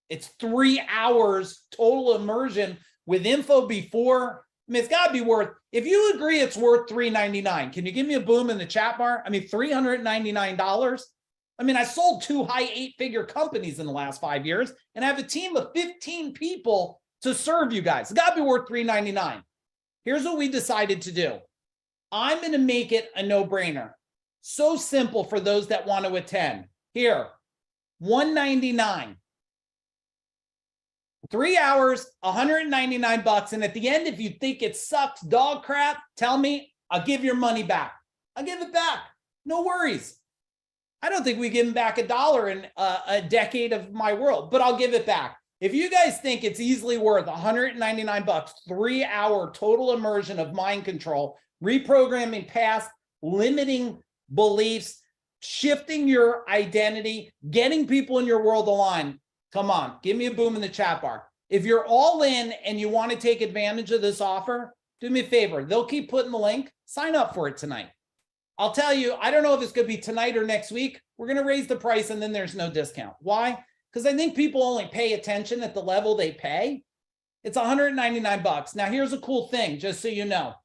It's 3 hours total immersion with info before. I mean, it's got to be worth, if you agree it's worth $3.99, can you give me a boom in the chat bar? I mean, $399. I mean, I sold 2 high 8-figure companies in the last 5 years, and I have a team of 15 people to serve you guys. It's got to be worth $3.99. Here's what we decided to do. I'm going to make it a no-brainer. So simple for those that want to attend. Here, $199. 3 hours, $199. And at the end, if you think it sucks dog crap, tell me, I'll give your money back. I'll give it back. No worries. I don't think we give back $1 in a decade of my world, but I'll give it back. If you guys think it's easily worth $199, 3 hour total immersion of mind control, reprogramming past limiting beliefs, shifting your identity, getting people in your world aligned, come on, give me a boom in the chat bar. If you're all in and you want to take advantage of this offer, do me a favor. They'll keep putting the link. Sign up for it tonight. I'll tell you, I don't know if it's going to be tonight or next week. We're going to raise the price and then there's no discount. Why? Because I think people only pay attention at the level they pay. It's $199. Now, here's a cool thing, just so you know.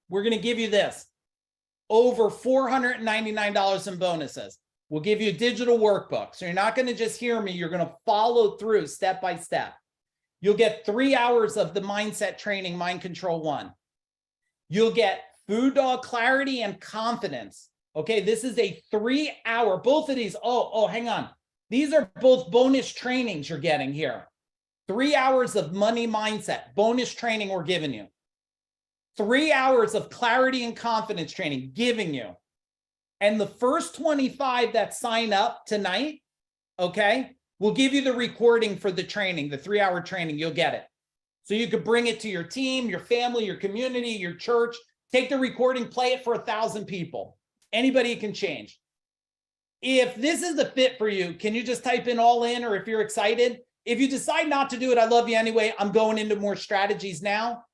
We're going to give you this. Over $499 in bonuses. We'll give you a digital workbook. So you're not going to just hear me. You're going to follow through step by step. You'll get 3 hours of the mindset training, Mind Control 1. You'll get Food Dog Clarity and Confidence. Okay, this is a 3 hour, both of these. Hang on. These are both bonus trainings you're getting here. 3 hours of money mindset, bonus training we're giving you. 3 hours of clarity and confidence training giving you. And the first 25 that sign up tonight, okay, we'll give you the recording for the training, the 3 hour training, you'll get it. So you could bring it to your team, your family, your community, your church, take the recording, play it for 1,000 people. Anybody can change. If this is the fit for you, can you just type in all in, or if you're excited? If you decide not to do it, I love you anyway. I'm going into more strategies now.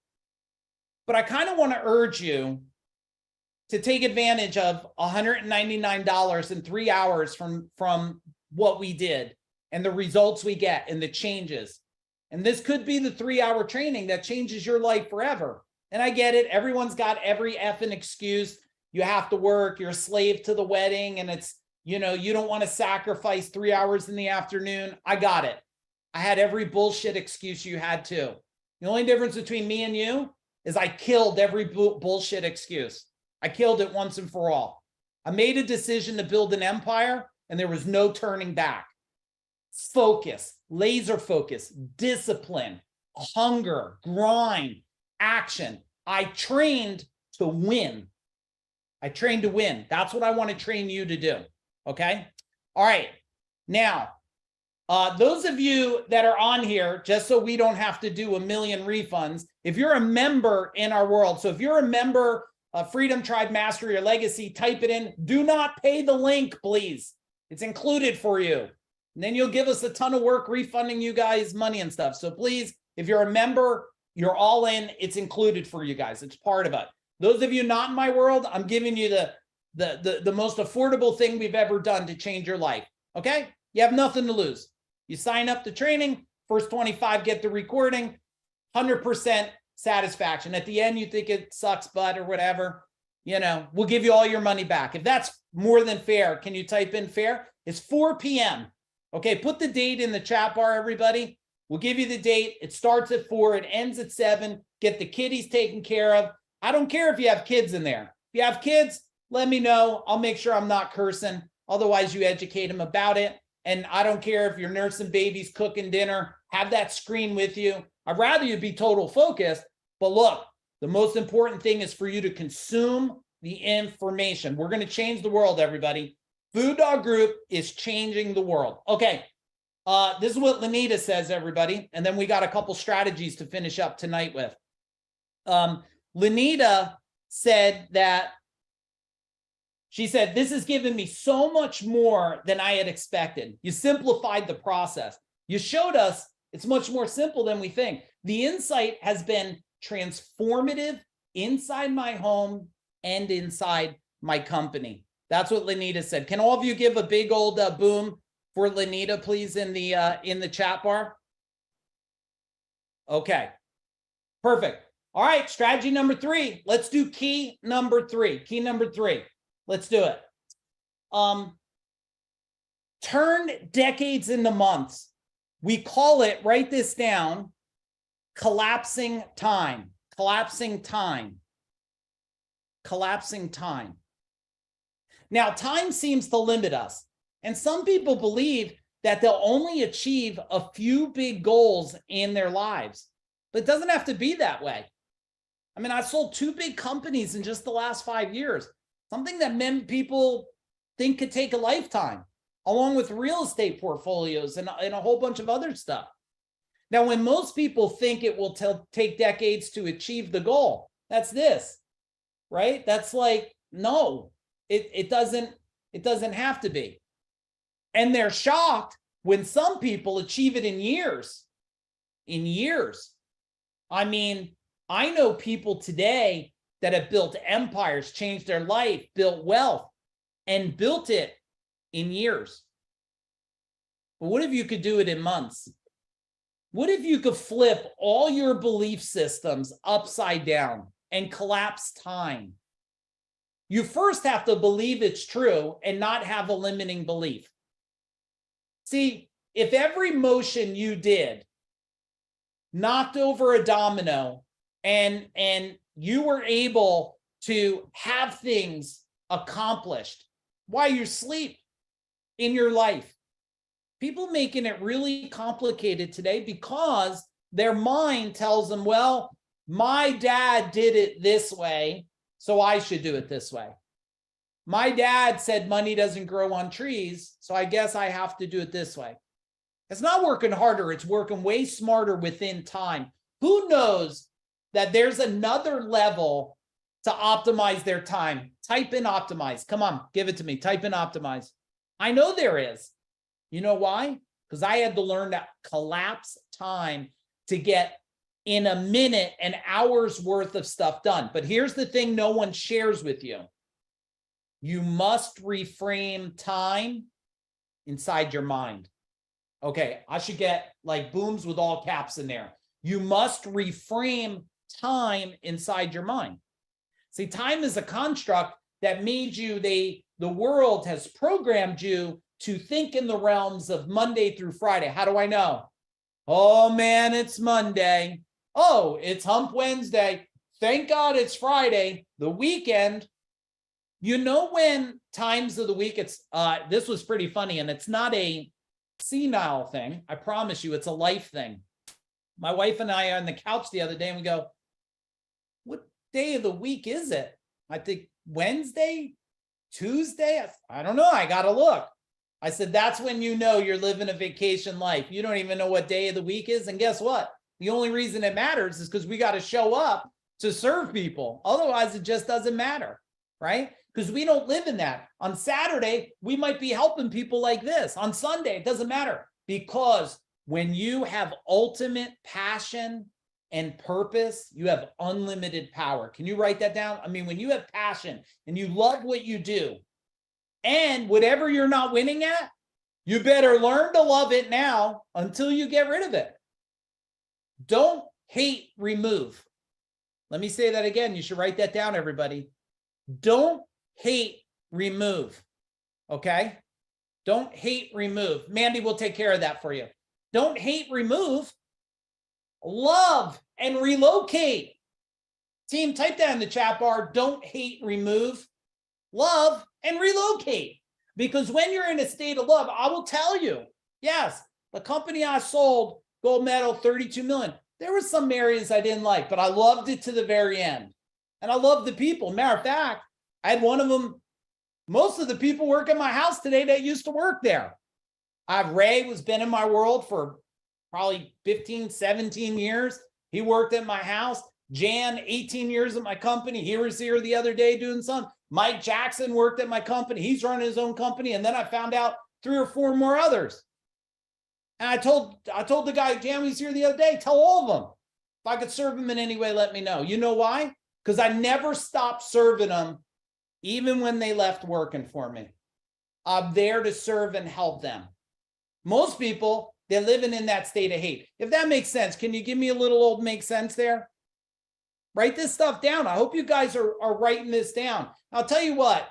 But I kind of want to urge you to take advantage of $199 in 3 hours from what we did and the results we get and the changes. And this could be the 3 hour training that changes your life forever. And I get it. Everyone's got every effing excuse. You have to work. You're a slave to the wedding. And it's, you know, you don't want to sacrifice 3 hours in the afternoon. I got it. I had every bullshit excuse you had too. The only difference between me and you is I killed every bullshit excuse. I killed it once and for all. I made a decision to build an empire and there was no turning back. Focus, laser focus, discipline, hunger, grind, action. I trained to win. I trained to win. That's what I want to train you to do. Okay. All right. Now, those of you that are on here, just so we don't have to do a million refunds, if you're a member in our world, so if you're a member of Freedom Tribe Mastery or Legacy, type it in. Do not pay the link, please. It's included for you. And then you'll give us a ton of work refunding you guys money and stuff. So please, if you're a member, you're all in. It's included for you guys. It's part of it. Those of you not in my world, I'm giving you the most affordable thing we've ever done to change your life. Okay? You have nothing to lose. You sign up to training, first 25 get the recording, 100% satisfaction. At the end, you think it sucks butt or whatever, you know, we'll give you all your money back. If that's more than fair, can you type in fair? It's 4 p.m. Okay, put the date in the chat bar, everybody. We'll give you the date. It starts at 4, it ends at 7. Get the kiddies taken care of. I don't care if you have kids in there. If you have kids, let me know. I'll make sure I'm not cursing. Otherwise, you educate them about it. And I don't care if you're nursing babies, cooking dinner, have that screen with you. I'd rather you be total focused. But look, the most important thing is for you to consume the information. We're going to change the world, everybody. Food Dog Group is changing the world. Okay, this is what Lenita says, everybody. And then we got a couple strategies to finish up tonight with. Lenita said that, she said, this has given me so much more than I had expected. You simplified the process. You showed us it's much more simple than we think. The insight has been transformative inside my home and inside my company. That's what Lenita said. Can all of you give a big old boom for Lenita, please, in the chat bar? Okay, perfect. All right, strategy number 3. Let's do key number 3. Key number 3. Let's do it. Turn decades into months. We call it, write this down, collapsing time. Collapsing time. Collapsing time. Now, time seems to limit us. And some people believe that they'll only achieve a few big goals in their lives. But it doesn't have to be that way. I mean, I sold 2 big companies in just the last 5 years. Something that many people think could take a lifetime, along with real estate portfolios and a whole bunch of other stuff. Now, when most people think it will take decades to achieve the goal, that's this, right? That's like, no, it doesn't have to be. And they're shocked when some people achieve it in years. In years. I mean, I know people today that have built empires, changed their life, built wealth, and built it in years. But what if you could do it in months? What if you could flip all your belief systems upside down and collapse time? You first have to believe it's true and not have a limiting belief. See, if every motion you did knocked over a domino and you were able to have things accomplished while you sleep in your life, people making it really complicated today because their mind tells them, well, my dad did it this way, so I should do it this way. My dad said money doesn't grow on trees, so I guess I have to do it this way. It's not working harder. It's working way smarter within time. Who knows that there's another level to optimize their time? Type in optimize. Come on, give it to me. Type in optimize. I know there is. You know why? Because I had to learn to collapse time to get in a minute an hour's worth of stuff done. But here's the thing no one shares with you. You must reframe time inside your mind. Okay, I should get like booms with all caps in there. You must reframe time inside your mind. See, time is a construct that made you, the world has programmed you to think in the realms of Monday through Friday. How do I know? Oh man, it's Monday. Oh, it's Hump Wednesday. Thank God it's Friday, the weekend. You know when times of the week, this was pretty funny, and it's not a senile thing. I promise you, it's a life thing. My wife and I are on the couch the other day and we go, what day of the week is it? I think Wednesday, Tuesday. I don't know. I got to look. I said, that's when you know you're living a vacation life. You don't even know what day of the week is. And guess what? The only reason it matters is because we got to show up to serve people. Otherwise, it just doesn't matter, right? Because we don't live in that. On Saturday, we might be helping people like this. On Sunday, it doesn't matter. Because when you have ultimate passion and purpose, you have unlimited power. Can you write that down? I mean, when you have passion and you love what you do, and whatever you're not winning at, you better learn to love it now until you get rid of it. Don't hate, remove. Let me say that again. You should write that down, everybody. Don't hate, remove. Okay? Don't hate, remove. Mandy will take care of that for you. Don't hate, remove. Love and relocate. Team, type that in the chat bar. Don't hate, remove. Love and relocate. Because when you're in a state of love, I will tell you, yes, the company I sold, gold medal, 32 million. There were some areas I didn't like, but I loved it to the very end. And I loved the people. Matter of fact, I had one of them, most of the people work in my house today that used to work there. Ray has been in my world for probably 15, 17 years. He worked at my house. Jan, 18 years at my company. He was here the other day doing something. Mike Jackson worked at my company. He's running his own company. And then I found out 3 or 4 more others. And I told the guy, Jan was here the other day, tell all of them. If I could serve them in any way, let me know. You know why? Because I never stopped serving them even when they left working for me. I'm there to serve and help them. Most people, they're living in that state of hate. If that makes sense, can you give me a little old make sense there? Write this stuff down. I hope you guys are writing this down. I'll tell you what,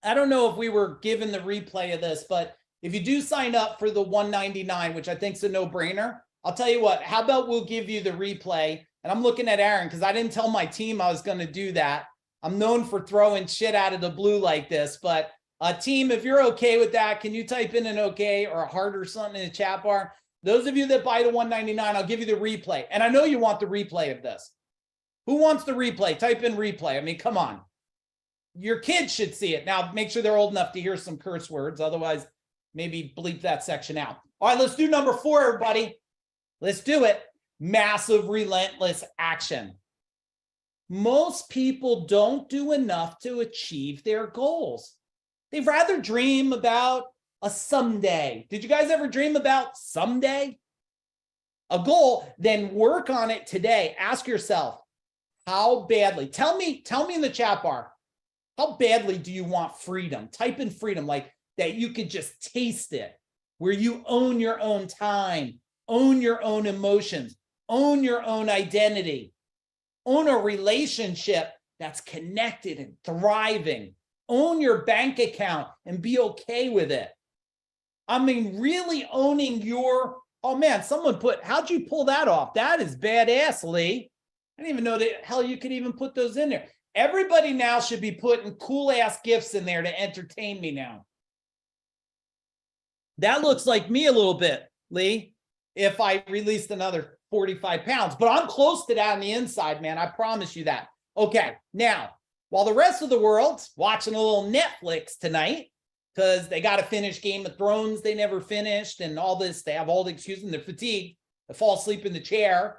I don't know if we were given the replay of this, but if you do sign up for the $199, which I think is a no-brainer, I'll tell you what, how about we'll give you the replay? And I'm looking at Aaron because I didn't tell my team I was going to do that. I'm known for throwing shit out of the blue like this, but team, if you're okay with that, can you type in an okay or a heart or something in the chat bar? Those of you that buy the $199, I'll give you the replay. And I know you want the replay of this. Who wants the replay? Type in replay. I mean, come on. Your kids should see it. Now, make sure they're old enough to hear some curse words. Otherwise, maybe bleep that section out. All right, let's do number 4, everybody. Let's do it. Massive, relentless action. Most people don't do enough to achieve their goals. They'd rather dream about a someday. Did you guys ever dream about someday? A goal, then work on it today. Ask yourself, how badly? Tell me in the chat bar, how badly do you want freedom? Type in freedom, like that you could just taste it, where you own your own time, own your own emotions, own your own identity, own a relationship that's connected and thriving. Own your bank account and be okay with it. I mean, really owning your, oh man, someone put, how'd you pull that off? That is badass, Lee. I didn't even know the hell you could even put those in there. Everybody now should be putting cool ass gifts in there to entertain me now. That looks like me a little bit, Lee, if I released another 45 pounds, but I'm close to that on the inside, man. I promise you that. Okay, now, while the rest of the world's watching a little Netflix tonight, because they got to finish Game of Thrones they never finished and all this, they have all the excuses and they're fatigued, they fall asleep in the chair.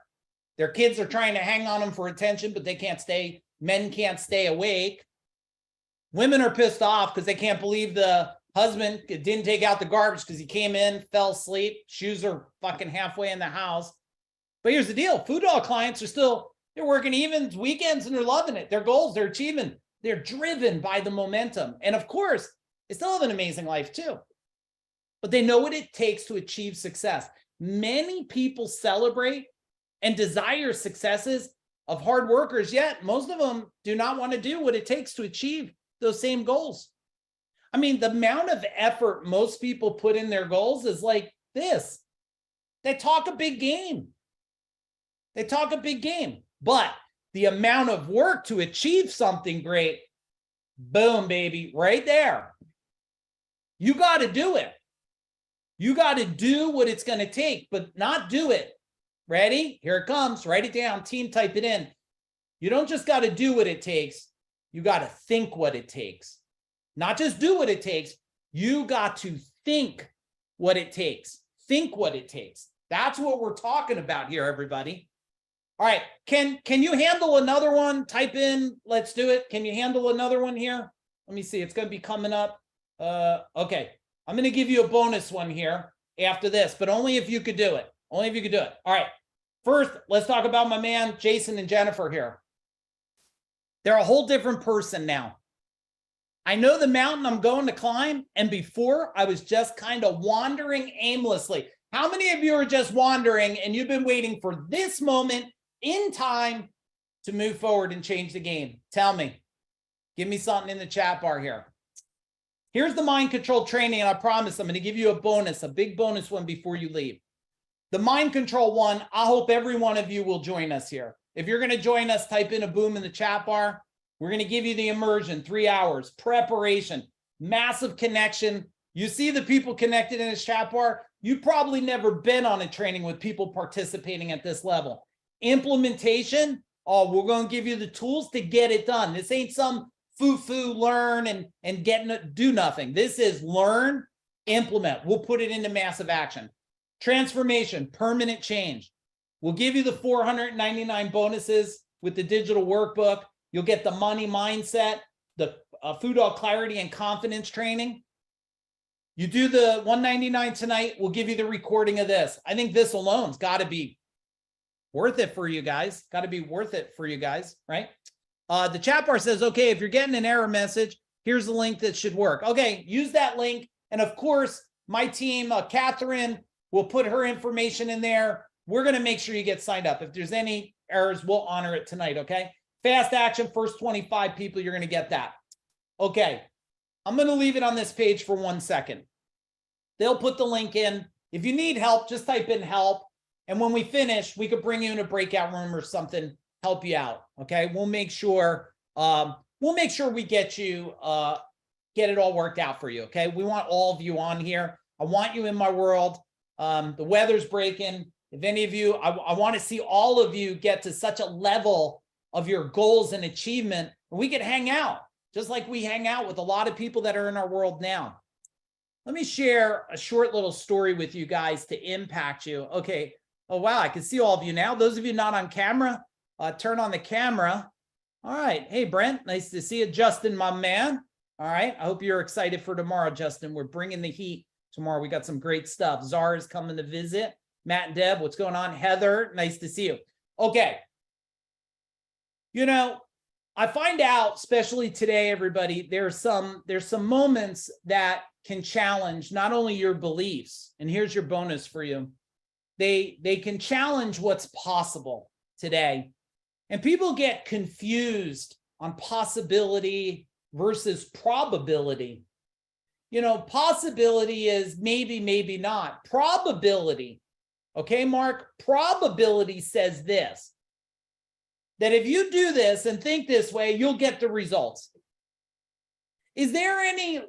Their kids are trying to hang on them for attention, but they can't stay, men can't stay awake. Women are pissed off because they can't believe the husband didn't take out the garbage because he came in, fell asleep, shoes are fucking halfway in the house. But here's the deal, Food Dog clients are still, they're working evens, weekends, and they're loving it. Their goals, they're achieving. They're driven by the momentum. And of course, they still have an amazing life too. But they know what it takes to achieve success. Many people celebrate and desire successes of hard workers, yet most of them do not want to do what it takes to achieve those same goals. I mean, the amount of effort most people put in their goals is like this. They talk a big game. They talk a big game. But the amount of work to achieve something great, boom, baby, right there. You got to do it. You got to do what it's going to take, but not do it. Ready? Here it comes. Write it down. Team, type it in. You don't just got to do what it takes. You got to think what it takes. Not just do what it takes. You got to think what it takes. Think what it takes. That's what we're talking about here, everybody. All right, can you handle another one? Type in, let's do it. Can you handle another one here? Let me see, it's going to be coming up. Okay, I'm going to give you a bonus one here after this, but only if you could do it. Only if you could do it. All right, first, let's talk about my man, Jason and Jennifer here. They're a whole different person now. I know the mountain I'm going to climb, and before I was just kind of wandering aimlessly. How many of you are just wandering and you've been waiting for this moment in time to move forward and change the game? Tell me. Give me something in the chat bar here. Here's the mind control training, and I promise I'm going to give you a bonus, a big bonus one before you leave. The mind control one, I hope every one of you will join us here. If you're going to join us, type in a boom in the chat bar. We're going to give you the immersion, 3 hours, preparation, massive connection. You see the people connected in this chat bar? You've probably never been on a training with people participating at this level. Implementation, oh, we're going to give you the tools to get it done. This ain't some foo-foo learn and do nothing. This is learn, implement. We'll put it into massive action. Transformation, permanent change. We'll give you the 499 bonuses with the digital workbook. You'll get the money mindset, the Food Dog clarity and confidence training. You do the 199 tonight, we'll give you the recording of this. I think this alone's got to be worth it for you guys. Got to be worth it for you guys, right? The chat bar says, okay, if you're getting an error message, here's the link that should work. Okay, use that link. And of course, my team, Catherine, will put her information in there. We're going to make sure you get signed up. If there's any errors, we'll honor it tonight, okay? Fast action, first 25 people, you're going to get that. Okay, I'm going to leave it on this page for 1 second. They'll put the link in. If you need help, just type in help. And when we finish, we could bring you in a breakout room or something, help you out, okay? We'll make sure we get you, get it all worked out for you, okay? We want all of you on here. I want you in my world. The weather's breaking. If any of you, I want to see all of you get to such a level of your goals and achievement, and we could hang out, just like we hang out with a lot of people that are in our world now. Let me share a short little story with you guys to impact you. Okay. Oh, wow. I can see all of you now. Those of you not on camera, turn on the camera. All right. Hey, Brent, nice to see you. Justin, my man. All right. I hope you're excited for tomorrow, Justin. We're bringing the heat tomorrow. We got some great stuff. Zara's coming to visit. Matt and Deb, what's going on? Heather, nice to see you. Okay. You know, I find out, especially today, everybody, there's some moments that can challenge not only your beliefs, and here's your bonus for you. They can challenge what's possible today. And people get confused on possibility versus probability. You know, possibility is maybe, maybe not. Probability, okay, Mark? Probability says this, that if you do this and think this way, you'll get the results. Is there any,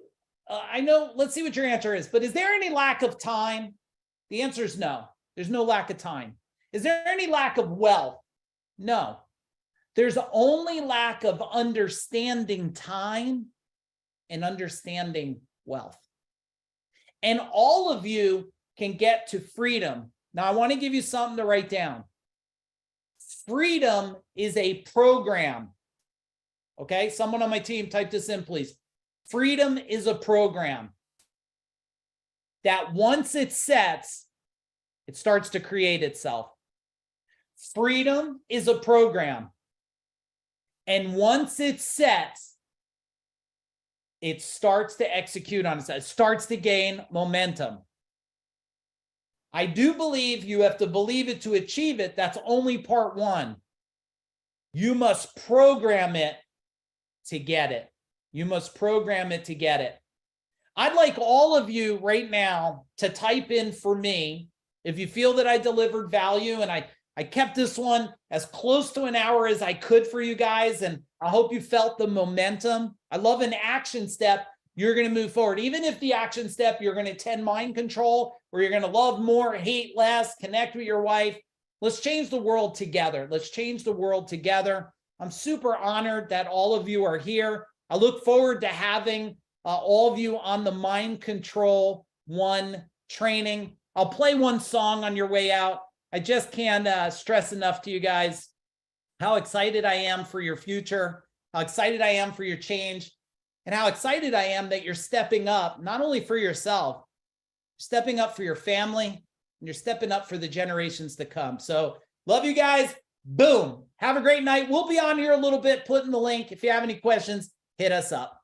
I know, let's see what your answer is, but is there any lack of time? The answer is no. There's no lack of time. Is there any lack of wealth? No. There's only lack of understanding time and understanding wealth. And all of you can get to freedom. Now, I want to give you something to write down. Freedom is a program. Okay, someone on my team type this in, please. Freedom is a program that once it sets, it starts to create itself. Freedom is a program. And once it sets, it starts to execute on itself. It starts to gain momentum. I do believe you have to believe it to achieve it. That's only part one. You must program it to get it. You must program it to get it. I'd like all of you right now to type in for me, if you feel that I delivered value, and I kept this one as close to an hour as I could for you guys, and I hope you felt the momentum. I love an action step. You're going to move forward. Even if the action step, you're going to attend mind control, or you're going to love more, hate less, connect with your wife. Let's change the world together. Let's change the world together. I'm super honored that all of you are here. I look forward to having all of you on the Mind Control 1 training. I'll play one song on your way out. I just can't stress enough to you guys how excited I am for your future, how excited I am for your change, and how excited I am that you're stepping up, not only for yourself, stepping up for your family, and you're stepping up for the generations to come. So love you guys. Boom. Have a great night. We'll be on here a little bit, putting the link. If you have any questions, hit us up.